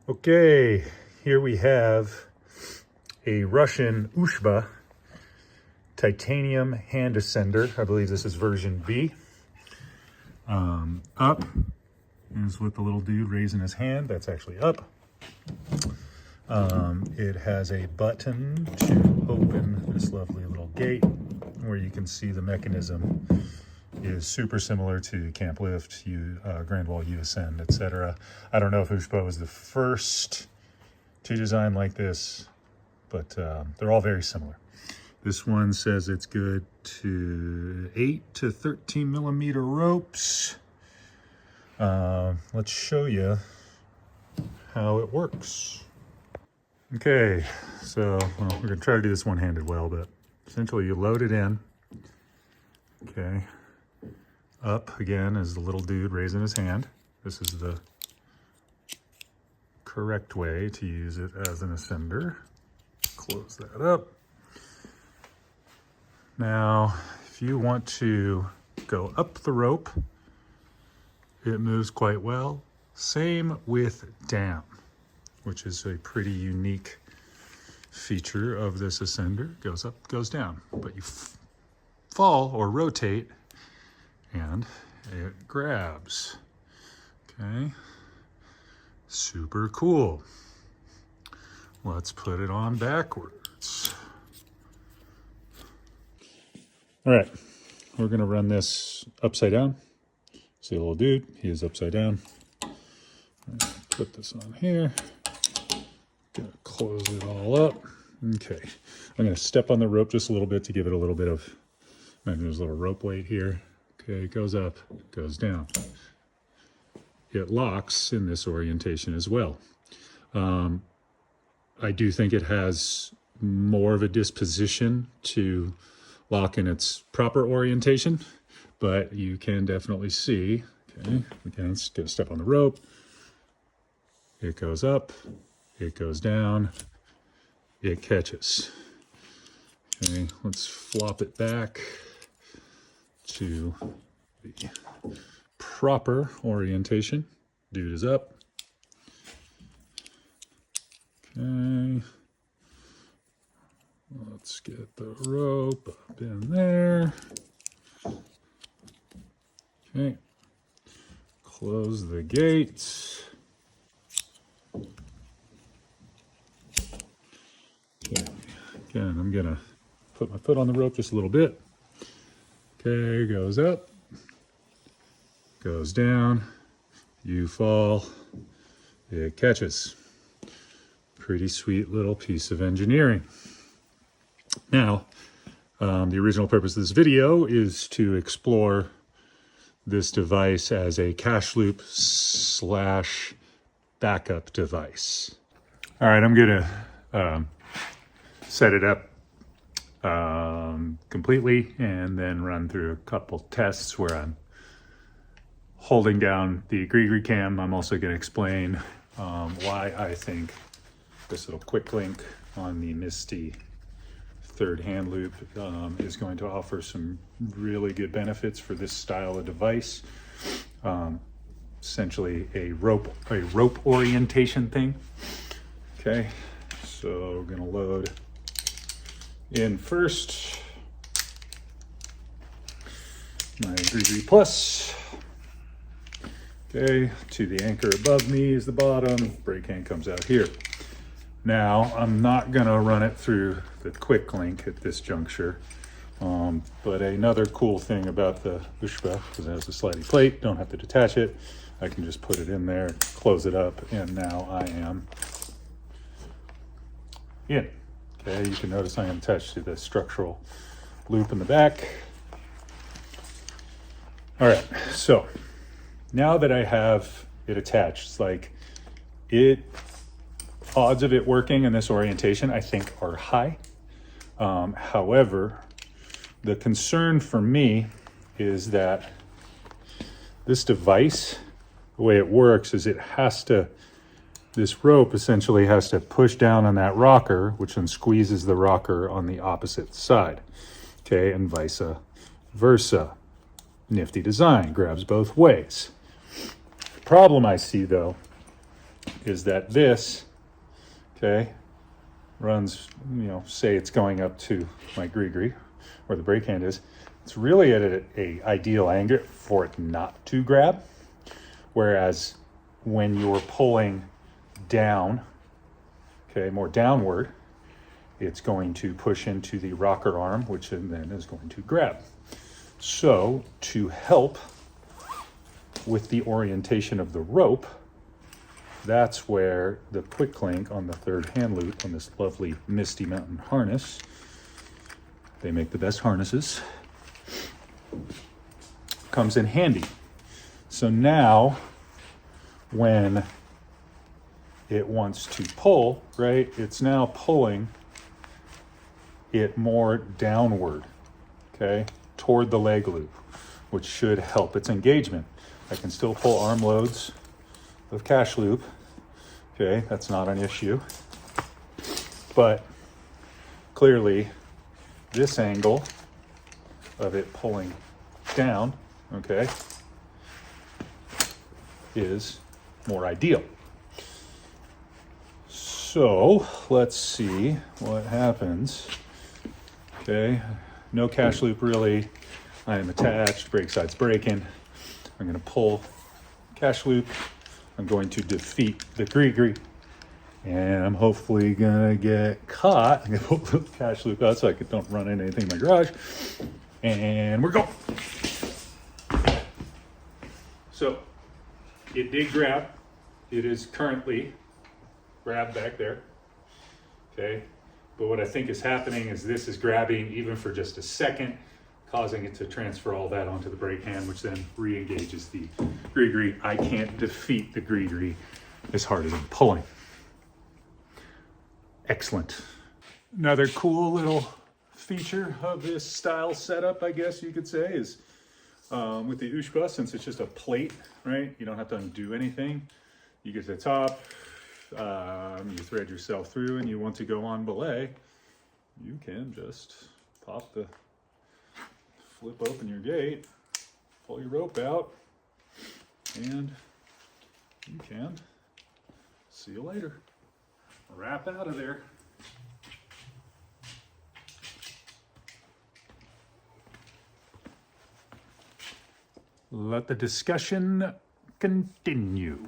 Okay, here we have a Russian USHBA titanium hand ascender. I believe this is version B. Up is with the little dude raising his hand. That's actually up. It has a button to open this lovely little gate where you can see the mechanism is super similar to Camp Lift, Grand Wall USN, etc. I don't know if USHBA was the first to design like this, but they're all very similar. This one says it's good to 8 to 13 millimeter ropes. Let's show you how it works. Okay, so we're gonna try to do this one-handed well, but essentially you load it in. Okay, up again is the little dude raising his hand. This is the correct way to use it as an ascender. Close that up. Now, if you want to go up the rope, it moves quite well. Same with down, which is a pretty unique feature of this ascender. Goes up, goes down, but you fall or rotate and it grabs. Okay, super cool. Let's put it on backwards. All right, we're gonna run this upside down. See a little dude, he is upside down. Put this on here. Gonna close it all up. Okay, I'm gonna step on the rope just a little bit to give it a little bit of, there's a little rope weight here. Okay, it goes up, goes down. It locks in this orientation as well. I do think it has more of a disposition to lock in its proper orientation, but you can definitely see, okay, again, let's get a step on the rope. It goes up, it goes down, it catches. Okay, let's flop it back to the proper orientation. Dude is up. Okay. Let's get the rope up in there. Okay. Close the gates. Okay. Again, I'm gonna put my foot on the rope just a little bit. Okay, goes up, goes down, you fall, it catches. Pretty sweet little piece of engineering. Now, the original purpose of this video is to explore this device as a cache loop / backup device. All right, I'm gonna set it up completely and then run through a couple tests where I'm holding down the Grigri cam. I'm also going to explain why I think this little quick link on the Misty third hand loop is going to offer some really good benefits for this style of device. Essentially a rope orientation thing. Okay, so we're going to load in first my Grigri Plus. Okay, to the anchor above me is the bottom, brake hand comes out here. Now, I'm not gonna run it through the quick link at this juncture, but another cool thing about the USHBA, because it has a slidey plate, don't have to detach it, I can just put it in there, close it up, and now I am in. Okay, you can notice I am attached to the structural loop in the back. All right, so now that I have it attached, it's like odds of it working in this orientation, I think, are high. However, the concern for me is that this device, the way it works is this rope essentially has to push down on that rocker, which then squeezes the rocker on the opposite side, okay, and vice versa. Nifty design, grabs both ways. The problem I see, though, is that this, okay, runs, say it's going up to my gree-gree, where the brake hand is. It's really at a ideal angle for it not to grab. Whereas when you're pulling down, okay, more downward, it's going to push into the rocker arm, which then is going to grab. So to help with the orientation of the rope, that's where the quick link on the third hand loop on this lovely Misty Mountain harness, they make the best harnesses, comes in handy. So now when it wants to pull, right, it's now pulling it more downward, okay, toward the leg loop, which should help its engagement. I can still pull arm loads of cash loop, okay, that's not an issue. But clearly this angle of it pulling down, okay, is more ideal. So let's see what happens. Okay, no cash loop really. I am attached, brake side's braking. I'm going to pull cash loop. I'm going to defeat the gree-gree. And I'm hopefully going to get caught. I'm going to pull the cash loop out so I don't run into anything in my garage. And we're going. So it did grab. It is currently grabbed back there. Okay. But what I think is happening is this is grabbing even for just a second, causing it to transfer all that onto the brake hand, which then re-engages the gree-gree. I can't defeat the gree-gree as hard as I'm pulling. Excellent. Another cool little feature of this style setup, I guess you could say, is with the USHBA, since it's just a plate, right? You don't have to undo anything. You get to the top, you thread yourself through, and you want to go on belay, you can just flip open your gate, pull your rope out, and you can see you later. Wrap out of there. Let the discussion continue.